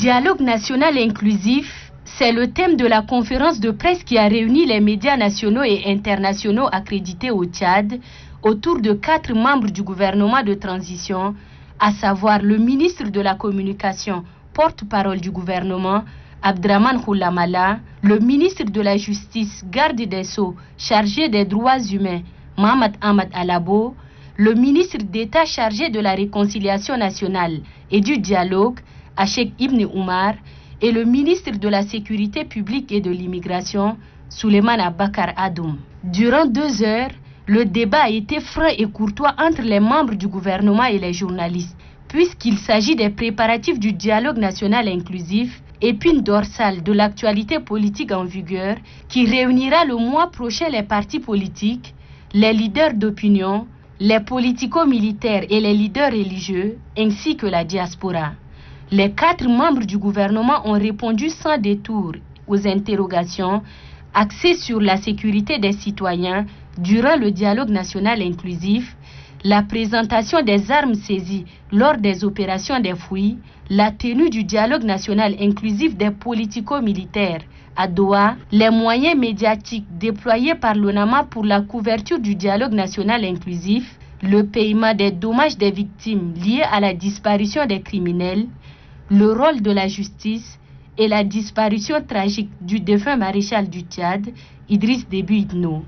Dialogue national inclusif, c'est le thème de la conférence de presse qui a réuni les médias nationaux et internationaux accrédités au Tchad autour de 4 membres du gouvernement de transition, à savoir le ministre de la Communication, porte-parole du gouvernement, Abdraman Khoulamala, le ministre de la Justice, garde des Sceaux, chargé des droits humains, Mohamed Ahmad Alabo, le ministre d'État chargé de la réconciliation nationale et du dialogue, Achek Ibn Oumar, et le ministre de la Sécurité publique et de l'immigration, Souleymane Abakar Adoum. Durant 2 heures, le débat a été franc et courtois entre les membres du gouvernement et les journalistes, puisqu'il s'agit des préparatifs du dialogue national inclusif, épine dorsale de l'actualité politique en vigueur, qui réunira le mois prochain les partis politiques, les leaders d'opinion, les politico-militaires et les leaders religieux, ainsi que la diaspora. Les 4 membres du gouvernement ont répondu sans détour aux interrogations axées sur la sécurité des citoyens durant le dialogue national inclusif, la présentation des armes saisies lors des opérations des fouilles, la tenue du dialogue national inclusif des politico-militaires à Doha, les moyens médiatiques déployés par l'ONAMA pour la couverture du dialogue national inclusif, le paiement des dommages des victimes liés à la disparition des criminels, le rôle de la justice et la disparition tragique du défunt maréchal du Tchad, Idriss Déby Itno.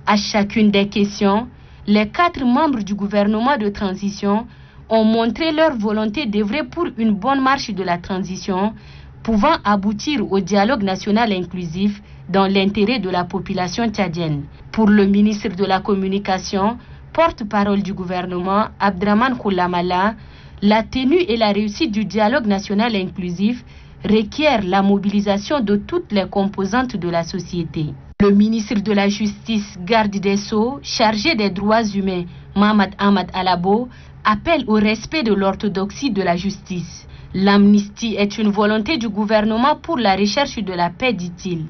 À chacune des questions, les 4 membres du gouvernement de transition ont montré leur volonté d'œuvrer pour une bonne marche de la transition, pouvant aboutir au dialogue national inclusif dans l'intérêt de la population tchadienne. Pour le ministre de la Communication, porte-parole du gouvernement, Abdraman Khoulamala, la tenue et la réussite du dialogue national inclusif requièrent la mobilisation de toutes les composantes de la société. Le ministre de la Justice, garde des Sceaux, chargé des droits humains, Mohamed Ahmad Alabo, appelle au respect de l'orthodoxie de la justice. L'amnistie est une volonté du gouvernement pour la recherche de la paix, dit-il.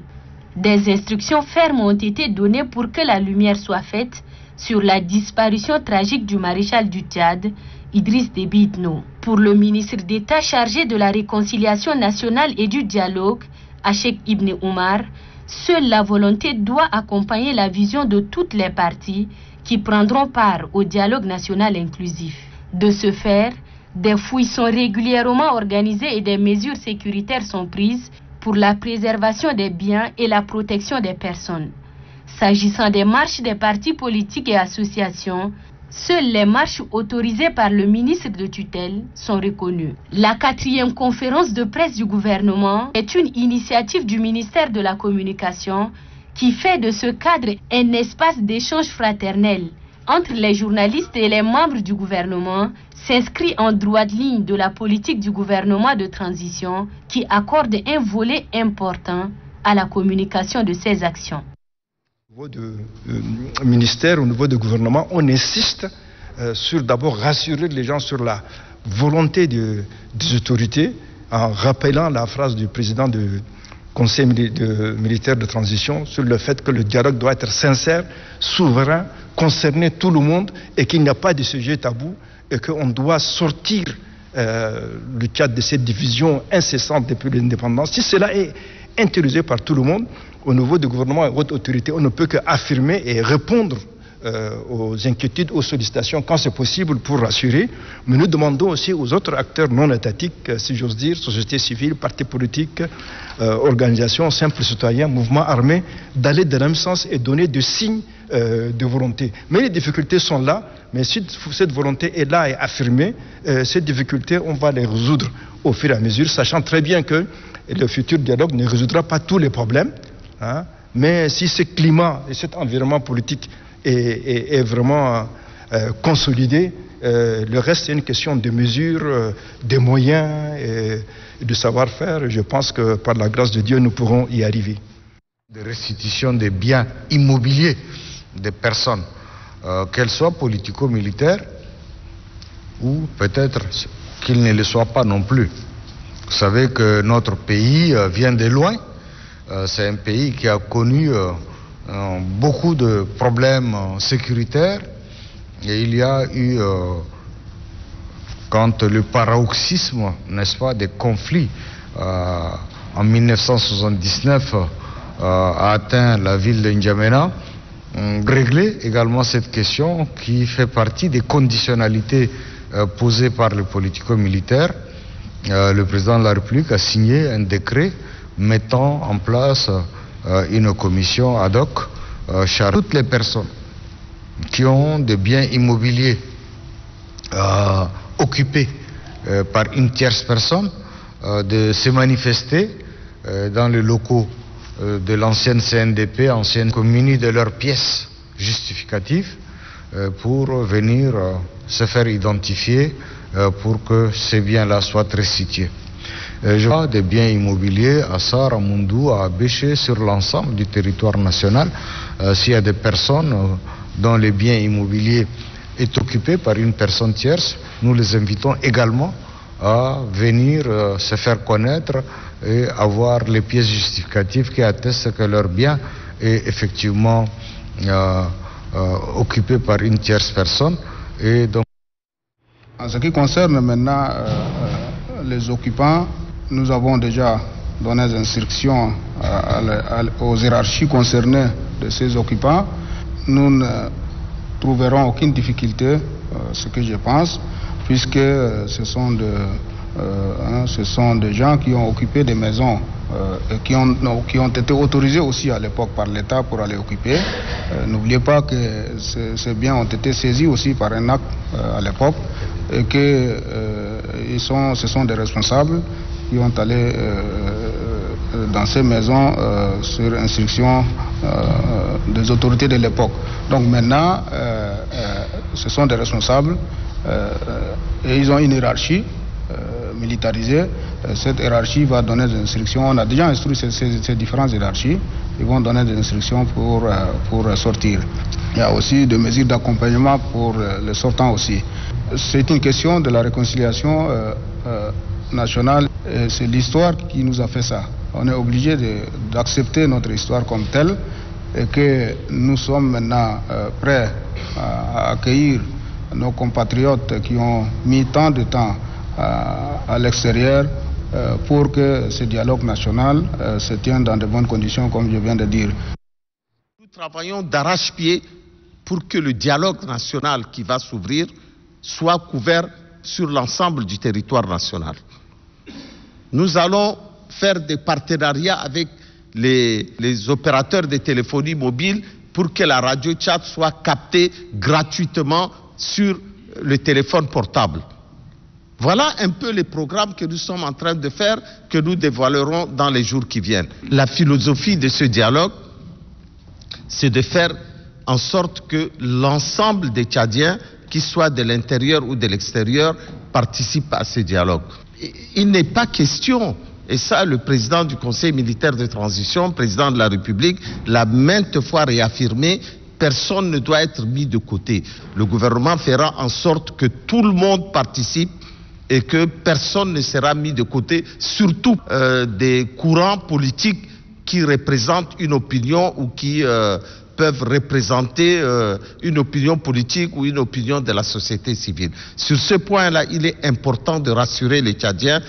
Des instructions fermes ont été données pour que la lumière soit faite sur la disparition tragique du maréchal du Tchad, Idriss Déby Itno. Pour le ministre d'État chargé de la réconciliation nationale et du dialogue, Achek Ibn Oumar, seule la volonté doit accompagner la vision de toutes les parties qui prendront part au dialogue national inclusif. De ce faire, des fouilles sont régulièrement organisées et des mesures sécuritaires sont prises pour la préservation des biens et la protection des personnes. S'agissant des marches des partis politiques et associations, seules les marches autorisées par le ministre de tutelle sont reconnues. La 4e conférence de presse du gouvernement est une initiative du ministère de la Communication qui fait de ce cadre un espace d'échange fraternel entre les journalistes et les membres du gouvernement, s'inscrit en droite ligne de la politique du gouvernement de transition qui accorde un volet important à la communication de ses actions. Au niveau du ministère, au niveau du gouvernement, on insiste sur d'abord rassurer les gens sur la volonté des autorités en rappelant la phrase du président du Conseil militaire de transition sur le fait que le dialogue doit être sincère, souverain, concerner tout le monde et qu'il n'y a pas de sujet tabou et qu'on doit sortir le Tchad de cette division incessante depuis l'indépendance. Si cela est intériorisé par tout le monde, au niveau du gouvernement et haute autorité, on ne peut qu'affirmer et répondre aux inquiétudes, aux sollicitations quand c'est possible pour rassurer. Mais nous demandons aussi aux autres acteurs non étatiques, si j'ose dire, société civile, partis politiques, organisations, simples citoyens, mouvements armés, d'aller dans le même sens et donner des signes de volonté. Mais les difficultés sont là, mais si cette volonté est là et affirmée, ces difficultés, on va les résoudre au fur et à mesure, sachant très bien que le futur dialogue ne résoudra pas tous les problèmes, hein, mais si ce climat et cet environnement politique est vraiment consolidé, le reste c'est une question de mesures, de moyens et de savoir-faire. Je pense que par la grâce de Dieu, nous pourrons y arriver. De restitution des biens immobiliers des personnes, qu'elles soient politico-militaires ou peut-être qu'ils ne le soient pas non plus. Vous savez que notre pays vient de loin. C'est un pays qui a connu beaucoup de problèmes sécuritaires et il y a eu, quand le paroxysme, n'est-ce pas, des conflits en 1979 a atteint la ville de N'Djamena, régler également cette question qui fait partie des conditionnalités posées par les politico-militaires. Le président de la République a signé un décret mettant en place une commission ad hoc chargée. Toutes les personnes qui ont des biens immobiliers occupés par une tierce personne de se manifester dans les locaux de l'ancienne CNDP, ancienne commune, de leurs pièces justificatives pour venir se faire identifier pour que ces biens-là soient restitués. Je vois des biens immobiliers à Sar, à Mundou, à Béché, sur l'ensemble du territoire national. S'il y a des personnes dont les biens immobiliers est occupé par une personne tierce, nous les invitons également à venir se faire connaître et avoir les pièces justificatives qui attestent que leur bien est effectivement occupé par une tierce personne. Et donc... En ce qui concerne maintenant les occupants, nous avons déjà donné des instructions aux hiérarchies concernées de ces occupants. Nous ne trouverons aucune difficulté, ce que je pense, puisque ce sont des gens qui ont occupé des maisons et qui ont été autorisés aussi à l'époque par l'État pour aller occuper. N'oubliez pas que ces biens ont été saisis aussi par un acte à l'époque et que ce sont des responsables qui ont allé dans ces maisons sur instruction des autorités de l'époque. Donc maintenant, ce sont des responsables et ils ont une hiérarchie militarisée. Cette hiérarchie va donner des instructions. On a déjà instruit ces différentes hiérarchies. Ils vont donner des instructions pour sortir. Il y a aussi des mesures d'accompagnement pour les sortants aussi. C'est une question de la réconciliation nationale. C'est l'histoire qui nous a fait ça. On est obligé d'accepter notre histoire comme telle et que nous sommes maintenant prêts à accueillir nos compatriotes qui ont mis tant de temps à l'extérieur pour que ce dialogue national se tienne dans de bonnes conditions, comme je viens de dire. Nous travaillons d'arrache-pied pour que le dialogue national qui va s'ouvrir soit couvert sur l'ensemble du territoire national. Nous allons faire des partenariats avec les opérateurs de téléphonie mobile pour que la radio Tchad soit captée gratuitement sur le téléphone portable. Voilà un peu les programmes que nous sommes en train de faire, que nous dévoilerons dans les jours qui viennent. La philosophie de ce dialogue, c'est de faire en sorte que l'ensemble des Tchadiens, qu'ils soient de l'intérieur ou de l'extérieur, participent à ce dialogue. Il n'est pas question, et ça le président du Conseil militaire de transition, président de la République, l'a maintes fois réaffirmé, personne ne doit être mis de côté. Le gouvernement fera en sorte que tout le monde participe et que personne ne sera mis de côté, surtout des courants politiques qui représentent une opinion ou qui peuvent représenter une opinion politique ou une opinion de la société civile. Sur ce point-là, il est important de rassurer les Tchadiens